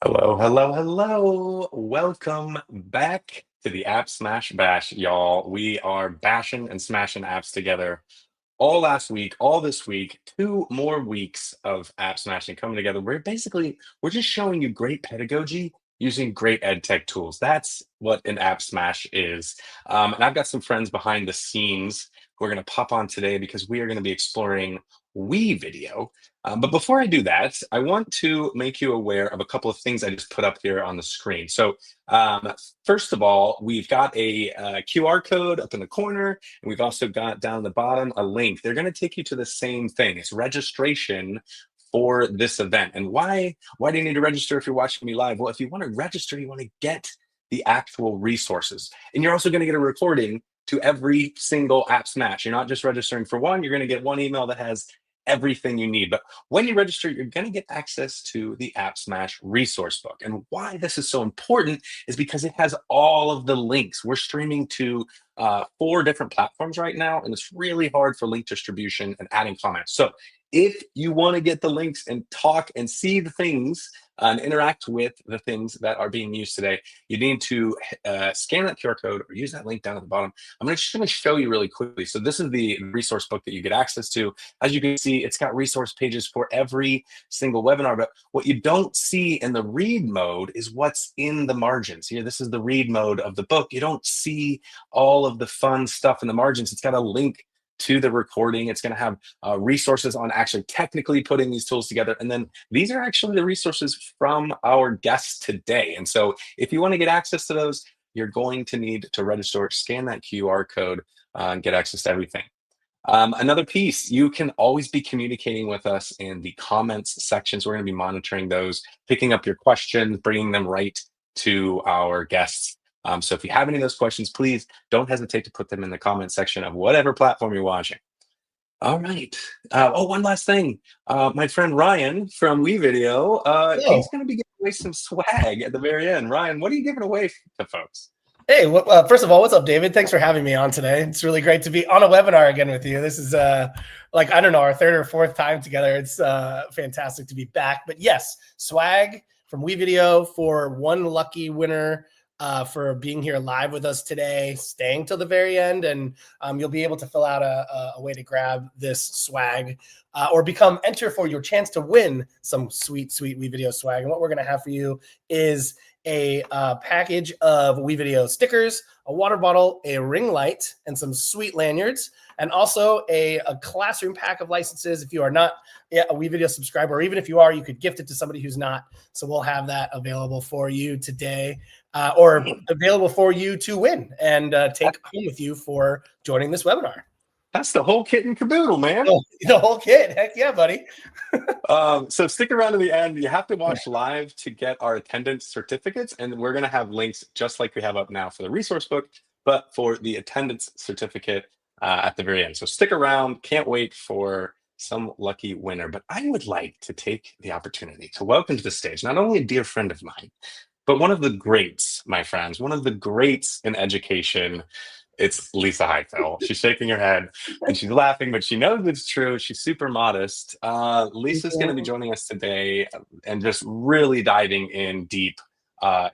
Hello, hello, hello. Welcome back to the App Smash Bash, y'all. We are bashing and smashing apps together all last week, all this week, 2 more weeks of app smashing coming together. We're just showing you great pedagogy using great ed tech tools. That's what an app smash is. And I've got some friends behind the scenes who are going to pop on today because we are going to be exploring WeVideo. But before I do that, I want to make you aware of a couple of things I just put up here on the screen. So, first of all, we've got a QR code up in the corner, and we've also got down at the bottom a link. They're going to take you to the same thing. It's registration for this event. And why do you need to register if you're watching me live? Well, if you want to register, you want to get the actual resources. And you're also going to get a recording to every single app smash. You're not just registering for one, you're going to get one email that has everything you need. But when you register, you're going to get access to the App Smash resource book. And why this is so important is because it has all of the links. We're streaming to 4 different platforms right now, and it's really hard for link distribution and adding comments. So if you want to get the links and talk and see the things and interact with the things that are being used today, you need to scan that QR code or use that link down at the bottom. I'm just going to show you really quickly. So this is the resource book that you get access to. As you can see, it's got resource pages for every single webinar, but what you don't see in the read mode is what's in the margins. Here, this is the read mode of the book. You don't see all of the fun stuff in the margins. It's got a link to the recording. It's going to have resources on actually technically putting these tools together. And then these are actually the resources from our guests today. And so if you want to get access to those, you're going to need to register, scan that QR code, and get access to everything. Another piece, you can always be communicating with us in the comments sections. We're going to be monitoring those, picking up your questions, bringing them right to our guests. So if you have any of those questions, please don't hesitate to put them in the comment section of whatever platform you're watching. All right. One last thing. My friend Ryan from WeVideo, Oh, he's going to be giving away some swag at the very end. Ryan, what are you giving away to folks? hey, first of all, what's up, David? Thanks for having me on today. It's really great to be on a webinar again with you. This is I don't know, our third or fourth time together. It's fantastic to be back. But yes, swag from WeVideo for one lucky winner for being here live with us today, staying till the very end, and you'll be able to fill out a way to grab this swag or enter for your chance to win some sweet WeVideo swag. And what we're going to have for you is a package of WeVideo stickers, a water bottle, a ring light, and some sweet lanyards, and also a classroom pack of licenses. If you are not a WeVideo subscriber, or even if you are, you could gift it to somebody who's not. So we'll have that available for you today, or available for you to win and take home with you for joining this webinar. That's the whole kit and caboodle, man. Oh, the whole kit. Heck yeah, buddy. So stick around to the end. You have to watch live to get our attendance certificates, and we're going to have links just like we have up now for the resource book, but for the attendance certificate at the very end. So stick around. Can't wait for some lucky winner. But I would like to take the opportunity to welcome to the stage not only a dear friend of mine, but one of the greats, my friends, one of the greats in education. It's Lisa Heifel. She's shaking her head and she's laughing, but she knows it's true. She's super modest. Lisa's going to be joining us today and just really diving in deep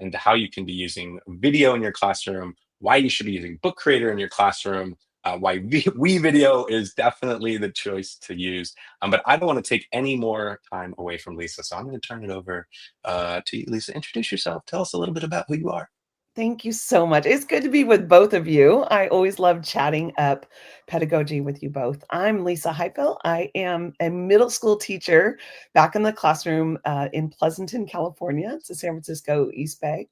into how you can be using video in your classroom, why you should be using Book Creator in your classroom, why WeVideo is definitely the choice to use. But I don't want to take any more time away from Lisa, so I'm going to turn it over to you, Lisa. Introduce yourself. Tell us a little bit about who you are. Thank you so much. It's good to be with both of you. I always love chatting up pedagogy with you both. I'm Lisa Heifel. I am a middle school teacher back in the classroom in Pleasanton, California. It's a San Francisco East Bay.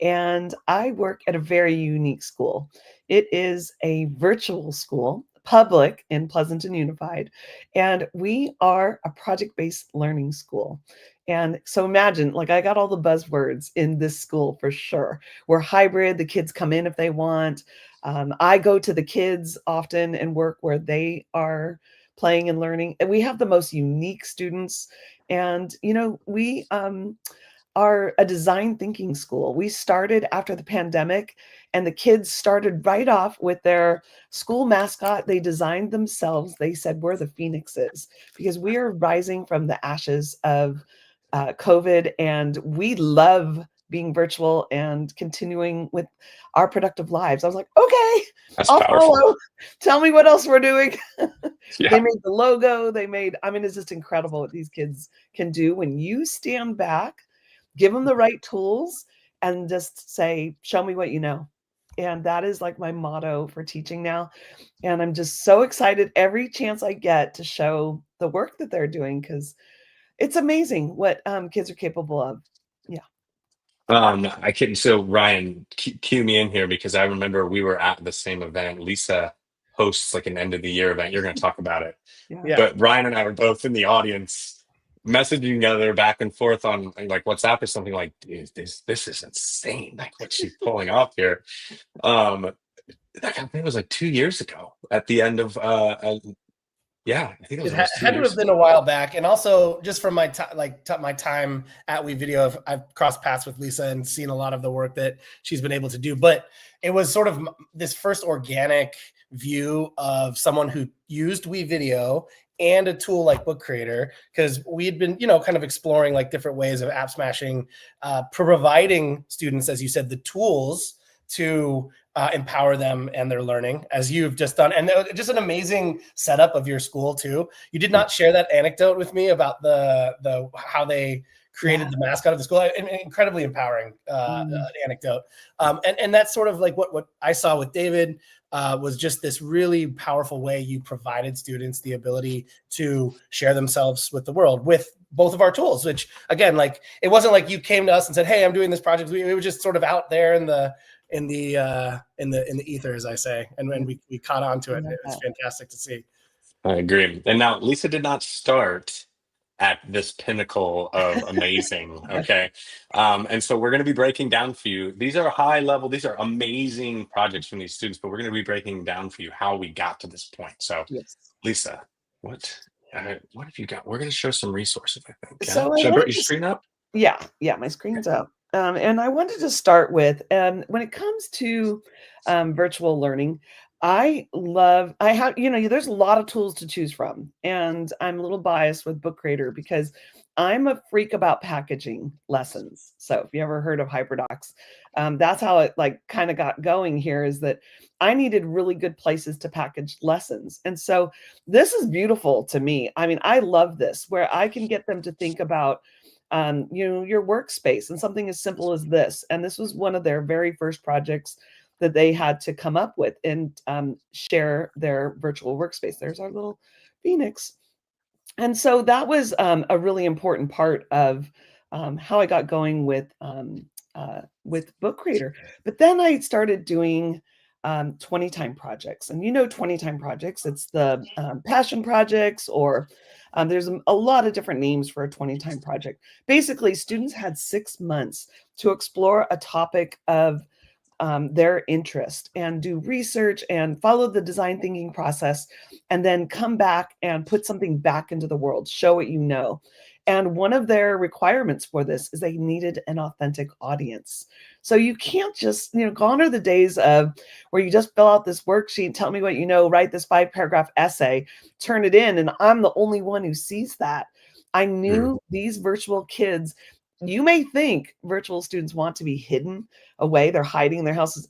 And I work at a very unique school. It is a virtual school, public in Pleasanton Unified, and we are a project-based learning school. And so imagine, like, I got all the buzzwords in this school for sure. We're hybrid. The kids come in if they want. I go to the kids often and work where they are playing and learning. And we have the most unique students. And, you know, we are a design thinking school. We started after the pandemic, and the kids started right off with their school mascot. They designed themselves. They said, we're the phoenixes, because we are rising from the ashes of COVID, and we love being virtual and continuing with our productive lives. I was like, okay, That's I'll powerful. follow. Tell me what else we're doing. Yeah. They made the logo. I mean, it's just incredible what these kids can do when you stand back, give them the right tools, and just say, show me what you know. And that is like my motto for teaching now. And I'm just so excited every chance I get to show the work that they're doing, because it's amazing what kids are capable of. Yeah. I couldn't. So Ryan, cue me in here because I remember we were at the same event. Lisa hosts like an end of the year event. You're going to talk about it, Yeah. Yeah. but Ryan and I were both in the audience, messaging each other back and forth on like WhatsApp or something like, "Dude, this is insane. Like what she's pulling off here." Um, I think it was like 2 years ago at the end of yeah, I think it was It almost two had to years have been ago. a while back, and also just from my my time at WeVideo, I've crossed paths with Lisa and seen a lot of the work that she's been able to do. But it was sort of this first organic view of someone who used WeVideo and a tool like Book Creator, because we had been, kind of exploring like different ways of app smashing, providing students, as you said, the tools to empower them and their learning, as you've just done. And just an amazing setup of your school too. You did not share that anecdote with me about the how they created the mascot of the school. An incredibly empowering anecdote. And that's sort of like what I saw with David, was just this really powerful way you provided students the ability to share themselves with the world with both of our tools, which again, like, it wasn't like you came to us and said, hey, I'm doing this project. We were just sort of out there in the ether, as I say, and when we caught on to it. It was fantastic to see. I agree. And now Lisa did not start at this pinnacle of amazing. Okay. And so we're going to be breaking down for you. These are high level, these are amazing projects from these students, but we're going to be breaking down for you how we got to this point. So, Yes. Lisa, what have you got? We're going to show some resources, I think. Yeah. So Should I put your screen up? Yeah, my screen's up. And I wanted to start with, when it comes to virtual learning, there's a lot of tools to choose from. And I'm a little biased with Book Creator because I'm a freak about packaging lessons. So if you ever heard of HyperDocs, that's how it like kind of got going here, is that I needed really good places to package lessons. And so this is beautiful to me. I mean, I love this, where I can get them to think about your workspace and something as simple as this. And this was one of their very first projects that they had to come up with and share their virtual workspace. There's our little Phoenix. And so that was a really important part of how I got going with Book Creator. But then I started doing 20 time projects. And 20 time projects, it's the passion projects, or there's a lot of different names for a 20 time project. Basically, students had 6 months to explore a topic of their interest and do research and follow the design thinking process, and then come back and put something back into the world, show what you know. And one of their requirements for this is they needed an authentic audience. So you can't just, gone are the days of where you just fill out this worksheet, tell me what you know, write this 5-paragraph essay, turn it in, and I'm the only one who sees that. I knew these virtual kids, you may think virtual students want to be hidden away. They're hiding in their houses.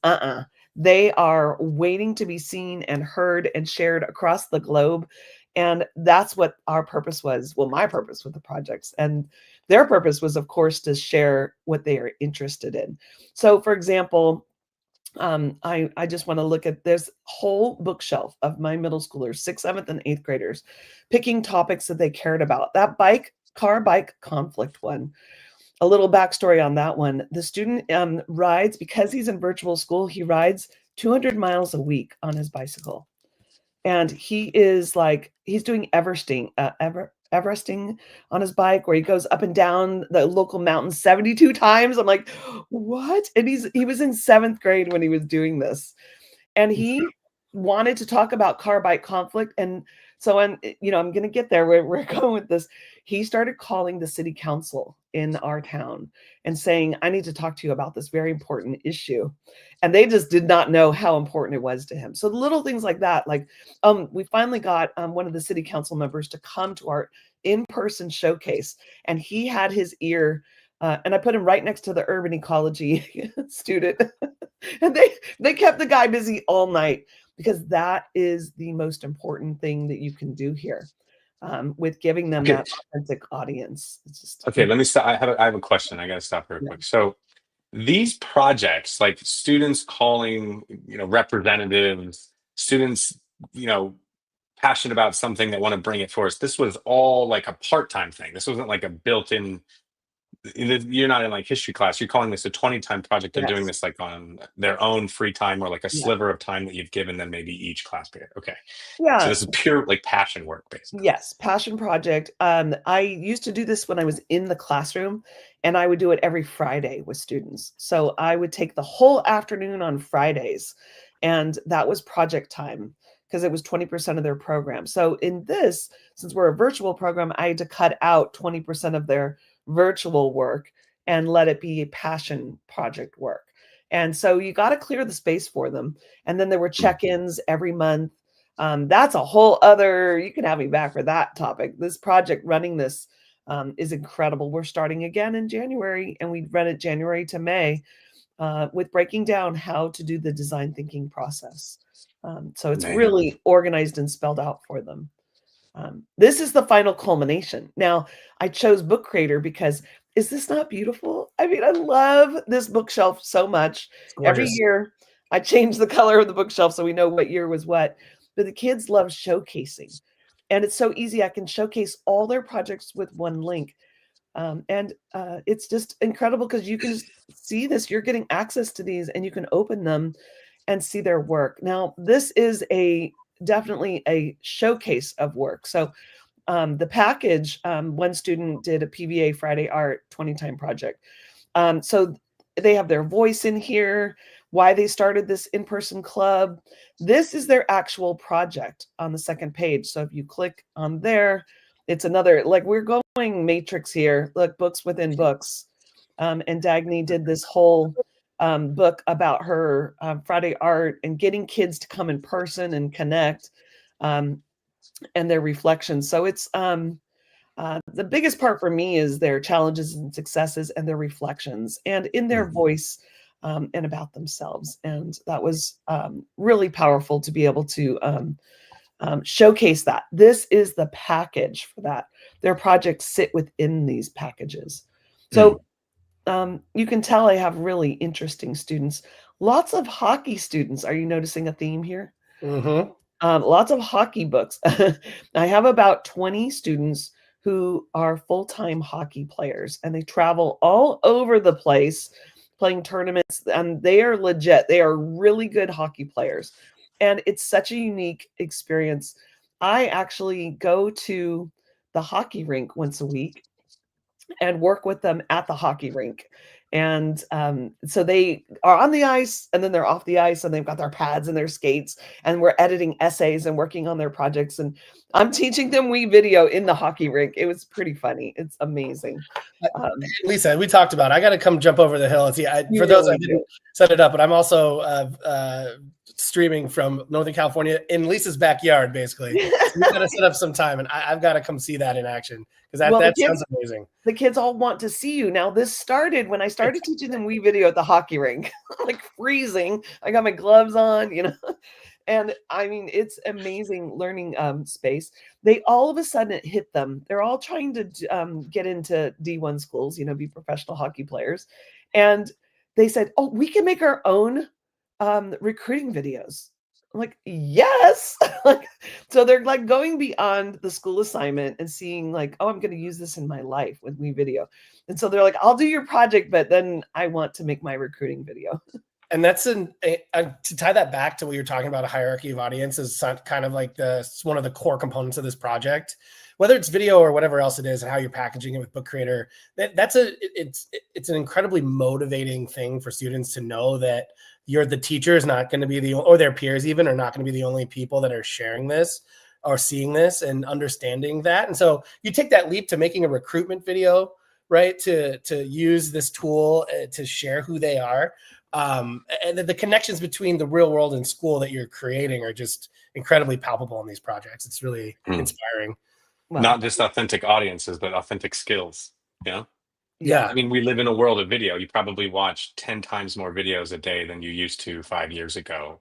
They are waiting to be seen and heard and shared across the globe. And that's what our purpose was. Well, my purpose with the projects, and their purpose was, of course, to share what they are interested in. So, for example, I just want to look at this whole bookshelf of my middle schoolers, 6th, 7th, and 8th graders, picking topics that they cared about. That car bike conflict one. A little backstory on that one. The student rides, because he's in virtual school, he rides 200 miles a week on his bicycle. And he's doing Everesting on his bike, where he goes up and down the local mountain 72 times. I'm like, what? And he was in 7th grade when he was doing this. And he wanted to talk about car bike conflict. And so I'm going to get there where we're going with this. He started calling the city council in our town and saying, I need to talk to you about this very important issue. And they just did not know how important it was to him. So little things like that, like we finally got one of the city council members to come to our in-person showcase, and he had his ear, and I put him right next to the urban ecology student, and they kept the guy busy all night, because that is the most important thing that you can do here, with giving them Okay. that authentic audience. It's just Okay, let me stop. I have a question. I got to stop real yeah. quick. So these projects, like students calling, representatives, students, passionate about something that want to bring it for us. This was all like a part-time thing. This wasn't like a built-in. You're not in like history class. You're calling this a 20-time project. They're doing Yes. this like on their own free time, or like a Yeah. sliver of time that you've given them maybe each class period. Okay. So Yeah. this is pure like passion work, basically. Yes, passion project. I used to do this when I was in the classroom, and I would do it every Friday with students. So I would take the whole afternoon on Fridays, and that was project time, because it was 20% of their program. So in this, since we're a virtual program, I had to cut out 20% of their virtual work and let it be passion project work. And so you got to clear the space for them. And then there were check-ins every month. That's a whole other, you can have me back for that topic. This project, running this, is incredible. We're starting again in January, and we run it January to May, with breaking down how to do the design thinking process. So it's Man. really organized and spelled out for them. This is the final culmination. Now, I chose Book Creator because, is this not beautiful? I mean, I love this bookshelf so much. Every year, I change the color of the bookshelf so we know what year was what. But the kids love showcasing. And it's so easy. I can showcase all their projects with one link. And it's just incredible, because you can just see this. You're getting access to these, and you can open them and see their work. Now, this is definitely a showcase of work. So the package, one student did a PVA Friday Art 20-time project. So they have their voice in here, why they started this in-person club. This is their actual project on the second page. So if you click on there, it's another, like, we're going matrix here. Look, books within books. And Dagny did this whole book about her Friday Art, and getting kids to come in person and connect, and their reflections. So it's the biggest part for me is their challenges and successes, and their reflections, and in their voice, and about themselves. And that was really powerful to be able to showcase that. This is the package for that. Their projects sit within these packages. So you can tell I have really interesting students. Lots of hockey students. Are you noticing a theme here? Mm-hmm. Lots of hockey books. I have about 20 students who are full-time hockey players, and they travel all over the place playing tournaments, and they are legit. They are really good hockey players, and it's such a unique experience. I actually go to the hockey rink once a week and work with them at the hockey rink. And so they are on the ice, and then they're off the ice, and they've got their pads and their skates, and we're editing essays and working on their projects. And I'm teaching them WeVideo in the hockey rink. It was pretty funny. It's amazing. Lisa, we talked about it. I got to come jump over the hill. See, for those I didn't set it up, but I'm also streaming from Northern California in Lisa's backyard, basically. So we got to set up some time, and I've got to come see that in action, because that sounds amazing. The kids all want to see you. Now, this started when I started teaching them WeVideo at the hockey rink, like freezing. I got my gloves on, and I mean, it's amazing learning space. They all of a sudden, it hit them. They're all trying to get into D1 schools, be professional hockey players. And they said, oh, we can make our own recruiting videos. I'm like, yes. So they're like going beyond the school assignment and seeing like, oh, I'm going to use this in my life with WeVideo. And so they're like, I'll do your project, but then I want to make my recruiting video. And that's to tie that back to what you're talking about, a hierarchy of audience is kind of like one of the core components of this project, whether it's video or whatever else it is, and how you're packaging it with Book Creator. It's an incredibly motivating thing for students to know that the teacher is not going to be or their peers even are not going to be the only people that are sharing this or seeing this and understanding that. And so you take that leap to making a recruitment video, right? To use this tool to share who they are. And the connections between the real world and school that you're creating are just incredibly palpable in these projects. It's really inspiring. Well, not just authentic audiences, but authentic skills. You know, Yeah. I mean, we live in a world of video. You probably watch 10 times more videos a day than you used to 5 years ago.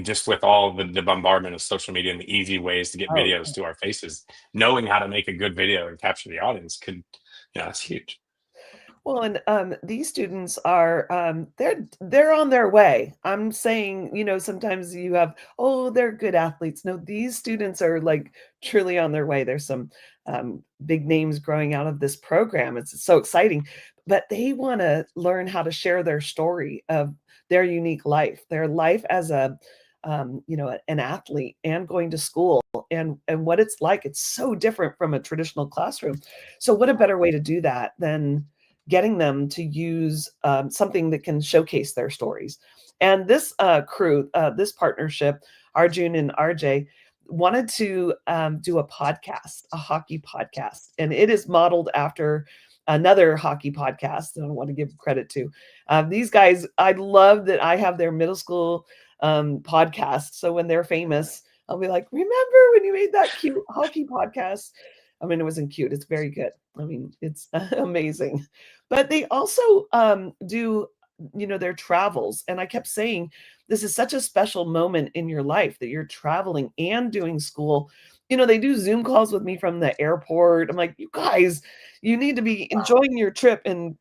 Just with all the bombardment of social media and the easy ways to get oh, videos to our faces, knowing how to make a good video and capture the audience that's huge. well, and these students are they're on their way. I'm saying, sometimes you have, oh, they're good athletes. No, these students are like truly on their way. There's some big names growing out of this program. It's so exciting, but they want to learn how to share their story of their unique life, their life as an athlete and going to school and what it's like. It's so different from a traditional classroom. So what a better way to do that than getting them to use something that can showcase their stories. And this this partnership, Arjun and RJ, wanted to do a podcast, a hockey podcast. And it is modeled after another hockey podcast that I want to give credit to. These guys, I love that I have their middle school podcast. So when they're famous, I'll be like, remember when you made that cute hockey podcast? I mean, it wasn't cute. It's very good. I mean, it's amazing. But they also do, their travels. And I kept saying, this is such a special moment in your life that you're traveling and doing school. They do Zoom calls with me from the airport. I'm like, you guys, you need to be enjoying your trip and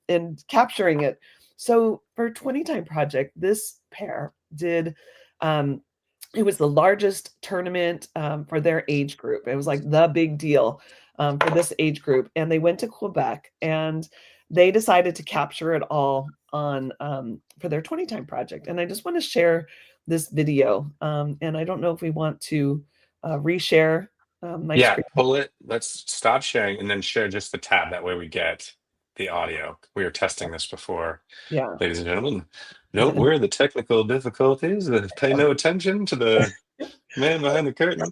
capturing it. So for 20 Time Project, this pair did it was the largest tournament for their age group. It was like the big deal for this age group. And they went to Quebec and they decided to capture it all on for their 20 Time Project. And I just want to share this video. And I don't know if we want to reshare my Yeah, screen. pull it. Let's stop sharing and then share just the tab. That way we get the audio. We were testing this before, Yeah. ladies and gentlemen. Don't worry the technical difficulties. Pay no attention to the man behind the curtain.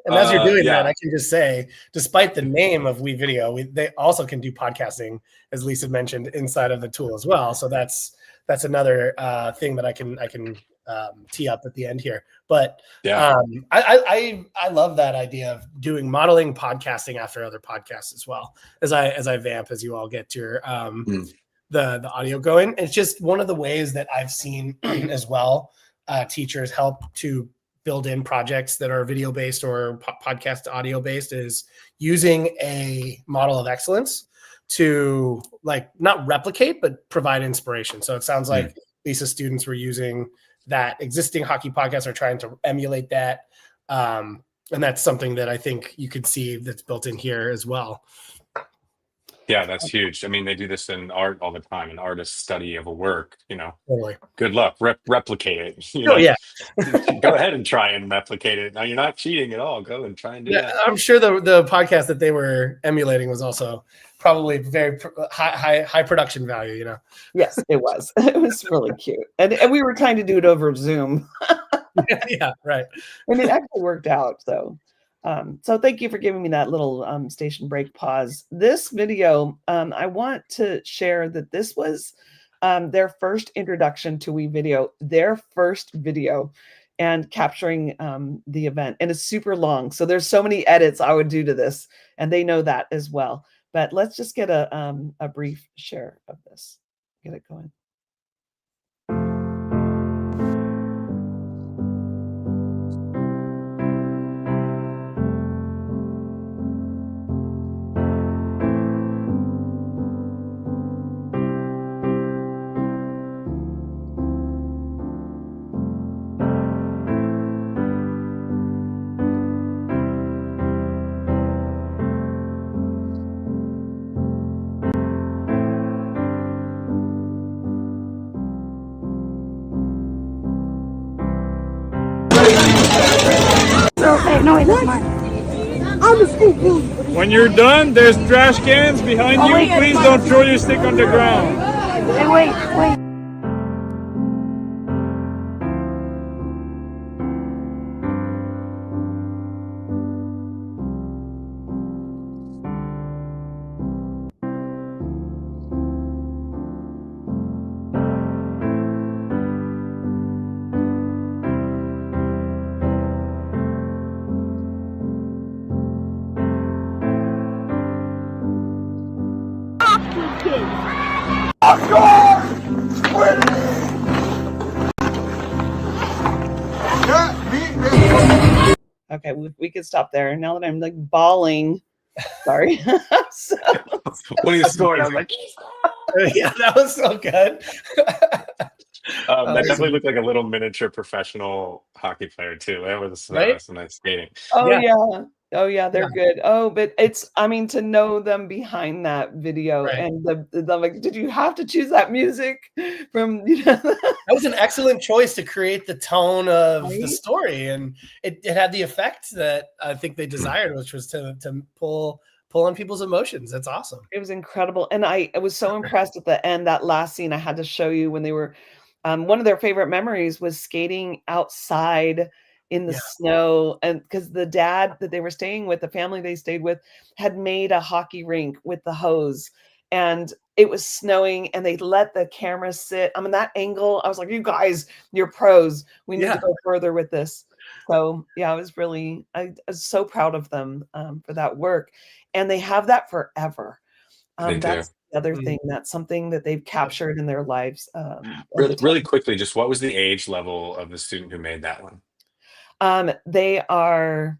And as you're doing that, Yeah, I can just say, despite the name of WeVideo, they also can do podcasting, as Lisa mentioned, inside of the tool as well. So that's another thing that I can tee up at the end here. But yeah, I love that idea of doing modeling podcasting after other podcasts as well as I vamp as you all get your Mm. the audio going. It's just one of the ways that I've seen as well teachers help to build in projects that are video based or podcast audio based is using a model of excellence to like not replicate but provide inspiration. So it sounds like Lisa's students were using that existing hockey podcast or trying to emulate that. And that's something that I think you could see that's built in here as well. Yeah, that's huge. I mean, they do this in art all the time. An artist's study of a work, Totally. good luck. Replicate it. Oh yeah. Go ahead and try and replicate it. Now you're not cheating at all. Go and try and do that. I'm sure the podcast that they were emulating was also probably very high production value. Yes, it was. It was really cute. And we were trying to do it over Zoom. Yeah, right. And it actually worked out. So thank you for giving me that little station break pause. This video, I want to share that this was their first introduction to WeVideo, their first video, and capturing the event. And it's super long. So there's so many edits I would do to this, and they know that as well. But let's just get a brief share of this. Get it going. No, wait, that's mine. When you're done, there's trash cans behind you. wait, Please don't throw your stick on the ground. Hey, wait. Okay, we could stop there. Now that I'm like bawling, sorry. So, When he scored, I was like, Yeah, that was so good. that definitely looked like a little miniature professional hockey player too. That was Right? some nice skating. oh Yeah. yeah. Oh yeah, they're Yeah. good. Oh, but it's, I mean, to know them behind that video Right. and the like, did you have to choose that music from, That was an excellent choice to create the tone of the Right? story, and it had the effect that I think they desired, which was to pull on people's emotions. That's awesome. It was incredible, and I was so impressed at the end, that last scene I had to show you when they were, one of their favorite memories was skating outside in the Yeah. snow, and because the dad that they were staying with, the family they stayed with, had made a hockey rink with the hose, and it was snowing, and they let the camera sit. I mean, that angle, I was like, "You guys, you're pros. We need to Yeah. go further with this." So, yeah, I was so proud of them, for that work, and they have that forever. They do. That's the other Mm. thing. That's something that they've captured in their lives, of the Really quickly, just what was the age level of the student who made that one? They are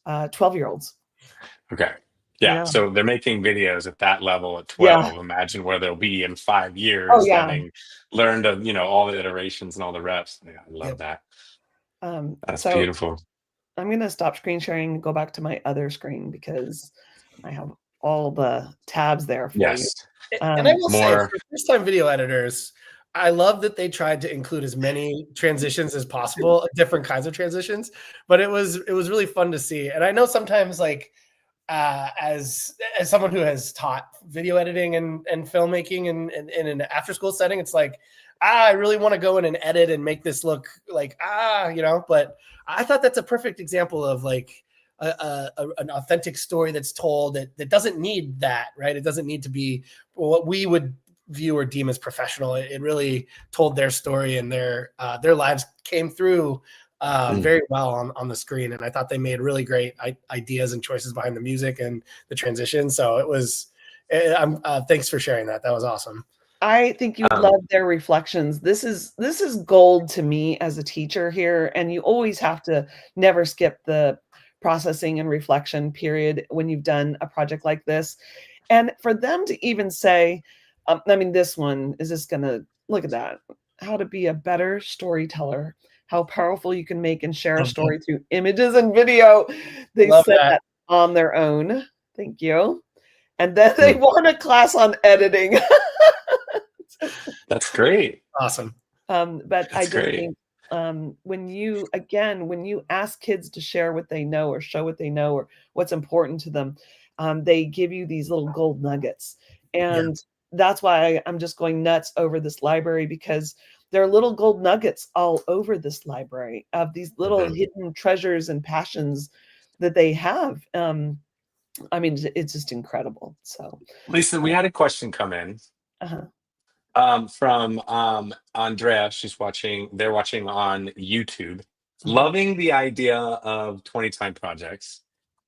12-year-olds. Okay. Yeah. Yeah. So they're making videos at that level at Yeah. 12. Imagine where they'll be in 5 years, Oh, yeah. having learned of, all the iterations and all the reps. Yeah, I love Yep. that. That's So beautiful. I'm gonna stop screen sharing and go back to my other screen because I have all the tabs there for you. Yes. And I will say, More. for first-time video editors, I love that they tried to include as many transitions as possible, different kinds of transitions. But it was really fun to see. And I know sometimes, like, as someone who has taught video editing and filmmaking in an after-school setting, it's like, I really want to go in and edit and make this look like, But I thought that's a perfect example of, like, an authentic story that's told that doesn't need that, right? It doesn't need to be what we would view or deem as professional. It really told their story, and their lives came through very well on the screen. And I thought they made really great ideas and choices behind the music and the transition. So it was, thanks for sharing that. That was awesome. I think you love their reflections. This is gold to me as a teacher here, and you always have to never skip the processing and reflection period when you've done a project like this. And for them to even say, I mean, this one is just gonna, look at that, how to be a better storyteller, how powerful you can make and share a story through images and video. They Love said that. that on their own. Thank you. And then they want a class on editing. That's great. Awesome. But That's I just great. think, when you ask kids to share what they know or show what they know or what's important to them, they give you these little gold nuggets. And that's why I'm just going nuts over this library, because there are little gold nuggets all over this library of these little hidden treasures and passions that they have. I mean, it's just incredible. So, Lisa, we had a question come in from Andrea. They're watching on YouTube. Loving the idea of 20 time projects.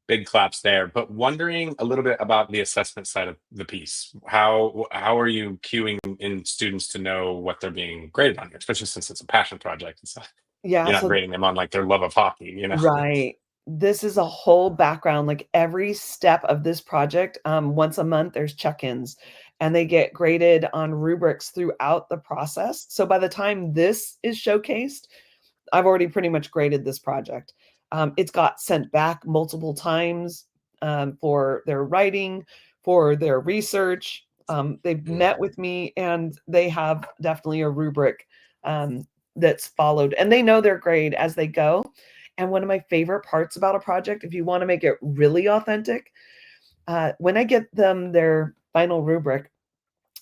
Big claps there, but wondering a little bit about the assessment side of the piece. How are you cueing in students to know what they're being graded on here, especially since it's a passion project and stuff? yeah. You're not So grading them on like their love of hockey, right. This is a whole background. Like every step of this project, once a month, there's check-ins, and they get graded on rubrics throughout the process. So by the time this is showcased, I've already pretty much graded this project. It's got sent back multiple times, for their writing, for their research. They've met with me, and they have definitely a rubric, that's followed, and they know their grade as they go. And one of my favorite parts about a project, if you want to make it really authentic, when I get them their final rubric,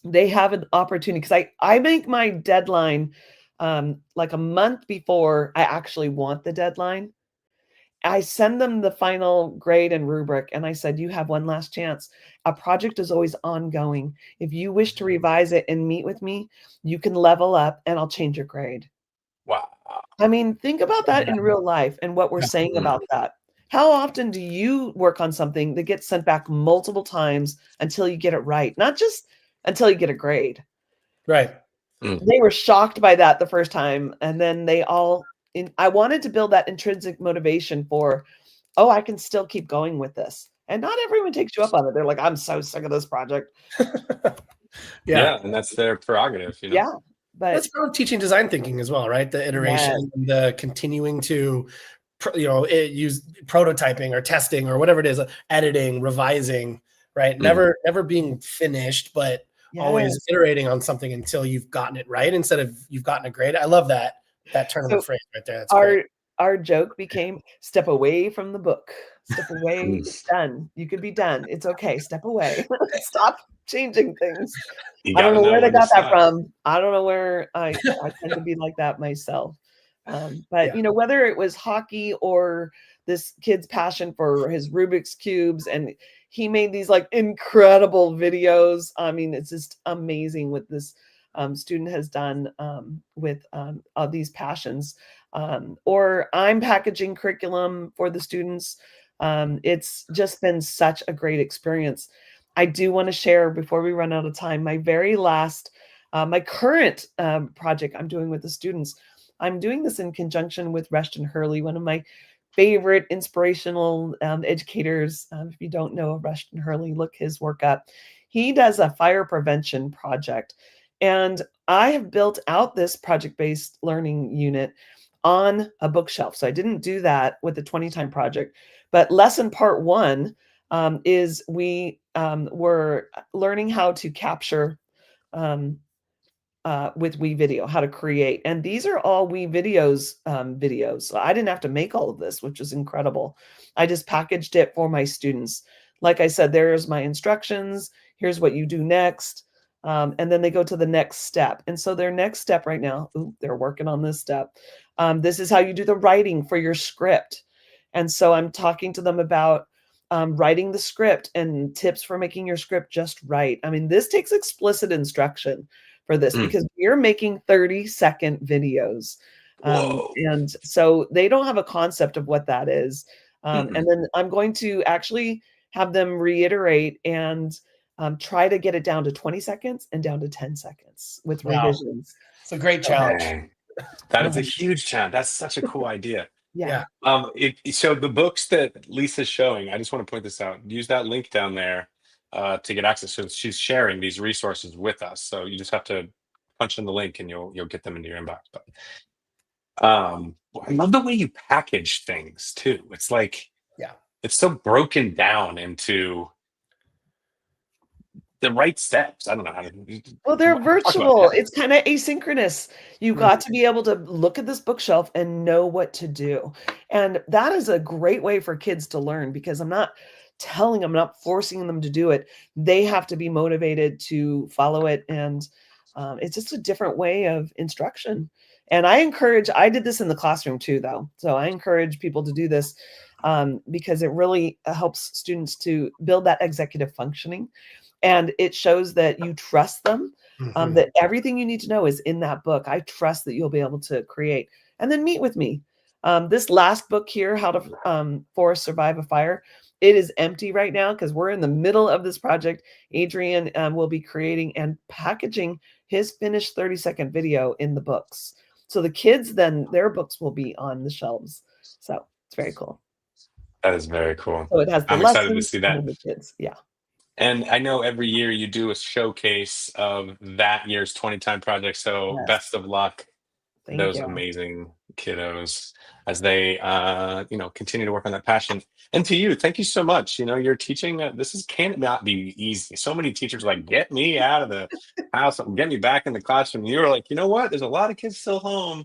they have an opportunity, because I make my deadline like a month before I actually want the deadline. I send them the final grade and rubric, and I said, you have one last chance. A project is always ongoing. If you wish to revise it and meet with me, you can level up and I'll change your grade. Wow. I mean, think about that in real life and what we're saying about that. How often do you work on something that gets sent back multiple times until you get it right? Not just until you get a grade. Right. They were shocked by that the first time. And then I wanted to build that intrinsic motivation for, oh, I can still keep going with this. And not everyone takes you up on it. They're like, I'm so sick of this project. Yeah. And that's their prerogative, you know? Yeah. But that's part of teaching design thinking as well, right? The iteration and the continuing to, use prototyping or testing or whatever it is, editing, revising, right? Never being finished, but always iterating on something until you've gotten it right instead of you've gotten a grade. I love that turn of the phrase right there. That's great. Our joke became step away from the book. Step away. Done. You could be done. It's okay. Step away. Stop changing things. I don't know where they got that from. I don't know where I tend to be like that myself. But whether it was hockey or this kid's passion for his Rubik's cubes, and he made these like incredible videos. I mean, it's just amazing what this student has done with these passions. Or I'm packaging curriculum for the students. It's just been such a great experience. I do want to share before we run out of time, my very last, my current project I'm doing with the students. I'm doing this in conjunction with Rushton Hurley, one of my favorite inspirational educators. If you don't know Rushton Hurley, look his work up. He does a fire prevention project. And I have built out this project-based learning unit on a bookshelf. So I didn't do that with the 20 time project, but lesson part 1 is we were learning how to capture with WeVideo, how to create. And these are all WeVideo's videos. So I didn't have to make all of this, which is incredible. I just packaged it for my students. Like I said, there's my instructions. Here's what you do next. And then they go to the next step. And so their next step right now, they're working on this step. This is how you do the writing for your script. And so I'm talking to them about writing the script and tips for making your script just right. I mean, this takes explicit instruction for this because you're making 30-second videos. And so they don't have a concept of what that is. And then I'm going to actually have them reiterate and try to get it down to 20 seconds and down to 10 seconds with revisions. It's a great challenge. That is a huge challenge. That's such a cool idea. Yeah. So the books that Lisa's showing, I just want to point this out. Use that link down there to get access. So she's sharing these resources with us. So you just have to punch in the link and you'll get them into your inbox. But I love the way you package things too. It's like, it's so broken down into the right steps. I don't know how to. Well, they're virtual. It's kind of asynchronous. You got to be able to look at this bookshelf and know what to do. And that is a great way for kids to learn because I'm not telling them, I'm not forcing them to do it. They have to be motivated to follow it. And it's just a different way of instruction. And I did this in the classroom too, though. So I encourage people to do this because it really helps students to build that executive functioning. And it shows that you trust them, that everything you need to know is in that book. I trust that you'll be able to create and then meet with me. This last book here, How to Forest Survive a Fire, it is empty right now because we're in the middle of this project. Adrian will be creating and packaging his finished 30-second video in the books. So the kids, then their books will be on the shelves. So it's very cool. That is very cool. So it has the I'm excited to see that. And the kids. Yeah. And I know every year you do a showcase of that year's 20 time project. So best of luck to those amazing kiddos as they continue to work on that passion. And to you, thank you so much. You're teaching cannot be easy. So many teachers are like, get me out of the house, get me back in the classroom. And you're like, you know what? There's a lot of kids still home.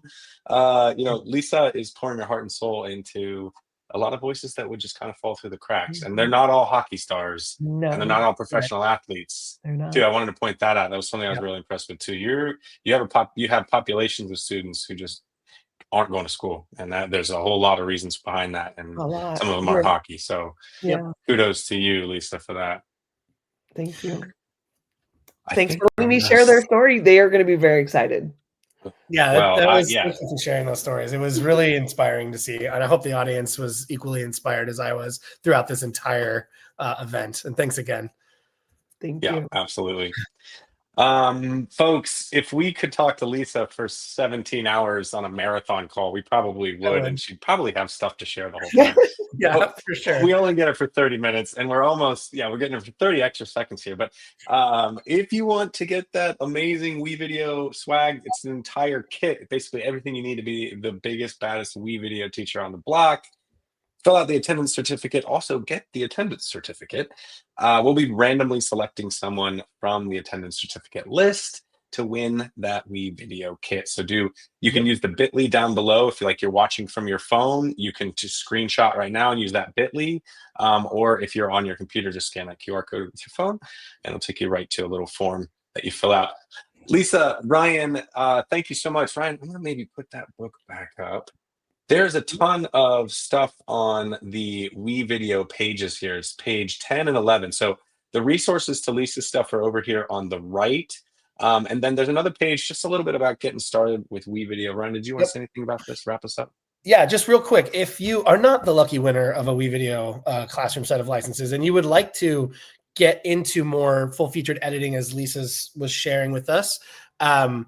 Lisa is pouring her heart and soul into a lot of voices that would just kind of fall through the cracks. And they're not all hockey stars. No, and they're not all professional athletes. They're not. Too, I wanted to point that out. That was something I was really impressed with too. You have populations of students who just aren't going to school, and that there's a whole lot of reasons behind that, and some of them are hockey. So kudos to you, Lisa, for that. Thank you. Thanks for letting me share their story. They are going to be very excited. Yeah, thank you for sharing those stories. It was really inspiring to see, and I hope the audience was equally inspired as I was throughout this entire event. And thanks again. Thank you. Yeah, absolutely. Folks, if we could talk to Lisa for 17 hours on a marathon call, we probably would, and she'd probably have stuff to share the whole time. Yeah, But for sure. we only get her for 30 minutes, and we're almost, we're getting her for 30 extra seconds here. But if you want to get that amazing WeVideo swag, it's an entire kit, basically everything you need to be the biggest, baddest WeVideo teacher on the block. Fill out the attendance certificate, also get the attendance certificate. We'll be randomly selecting someone from the attendance certificate list to win that WeVideo kit. So you can use the bit.ly down below. If you're watching from your phone, you can just screenshot right now and use that bit.ly. Or if you're on your computer, just scan that QR code with your phone and it'll take you right to a little form that you fill out. Lisa, Ryan, thank you so much. Ryan, I'm gonna maybe put that book back up. There's a ton of stuff on the WeVideo pages here. It's page 10 and 11. So the resources to Lisa's stuff are over here on the right. And then there's another page, just a little bit about getting started with WeVideo. Ryan, did you want to say anything about this? Wrap us up. Yeah, just real quick. If you are not the lucky winner of a WeVideo classroom set of licenses and you would like to get into more full-featured editing, as Lisa's was sharing with us, and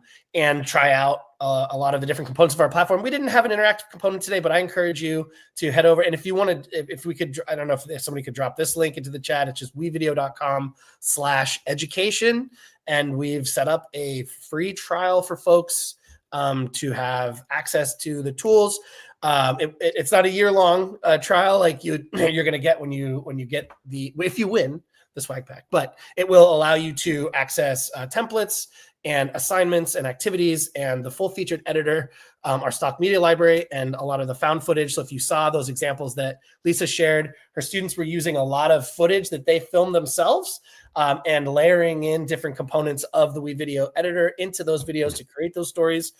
try out a lot of the different components of our platform. We didn't have an interactive component today, but I encourage you to head over. And if you wanted, if we could, I don't know if somebody could drop this link into the chat. It's just wevideo.com/education. And we've set up a free trial for folks to have access to the tools. It's not a year-long trial like you're going to get when you get if you win the swag pack, but it will allow you to access templates and assignments and activities and the full featured editor, our stock media library, and a lot of the found footage. So if you saw those examples that Lisa shared, her students were using a lot of footage that they filmed themselves and layering in different components of the WeVideo editor into those videos to create those stories.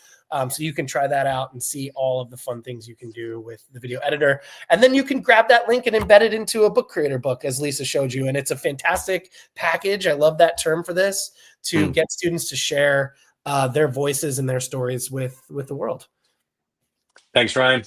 So you can try that out and see all of the fun things you can do with the video editor. And then you can grab that link and embed it into a book creator book, as Lisa showed you. And it's a fantastic package. I love that term for this, to get students to share their voices and their stories with the world. Thanks, Ryan.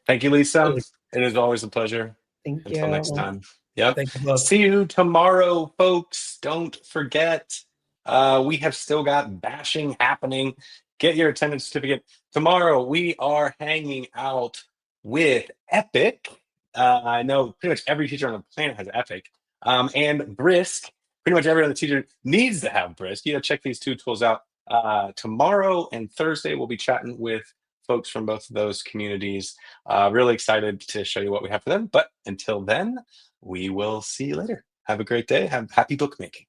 Thank you, Lisa. It is always a pleasure. Thank you. Until next time. Yep. Thank you both. See you tomorrow, folks. Don't forget, we have still got bashing happening. Get your attendance certificate. Tomorrow, we are hanging out with Epic. I know pretty much every teacher on the planet has Epic. And Brisk. Pretty much every other teacher needs to have Brisk. You know, check these two tools out. Tomorrow and Thursday, we'll be chatting with folks from both of those communities. Really excited to show you what we have for them. But until then, we will see you later. Have a great day. Have happy bookmaking.